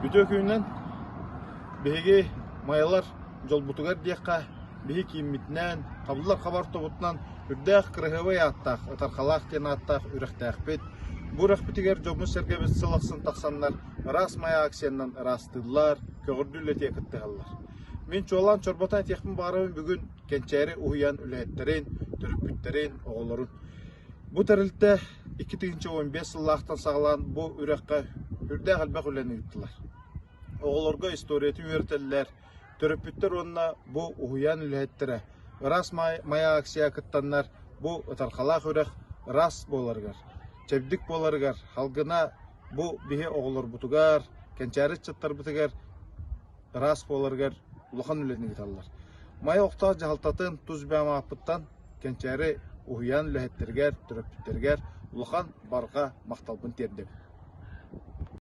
Бүтө күйінен беге майалар жолбутугар диякка беге кийиммитинен, кабылар кабар тобутунан үрдәк кырыгыбай аттак, ытархалак тен аттак үрәхтәхпет. Бу рәхбитигер жобмус сәргәбес сылаксын таксаннар, рас мая аксияннан растылар, көгөрдүлете кыттыгаллар. Мен чолан чорбота техмин барыбын бүгүн кенчәре уян үләттерин, төрүпүттерин, оголорун. Бу тәрилтә 2015 сыллактан саглан бу үрәккә үрдәк албак үләне юттылар. Оголорга историятын үертелләр, төрөпүттер онна бу уян үләттере. Рас мая аксия кыттаннар бу ытархалак үрәк рас боларгар. Чебдик боларгар, халгына бу бихе оголор бутугар, кенчәре чыттар бутугар рас боларгар улахан үләтне гиталлар. Мая окта жалтатын туз бәма апыттан кенчәре уян үләттергәр, төрөпүттергәр улахан барга макталбын тердеп.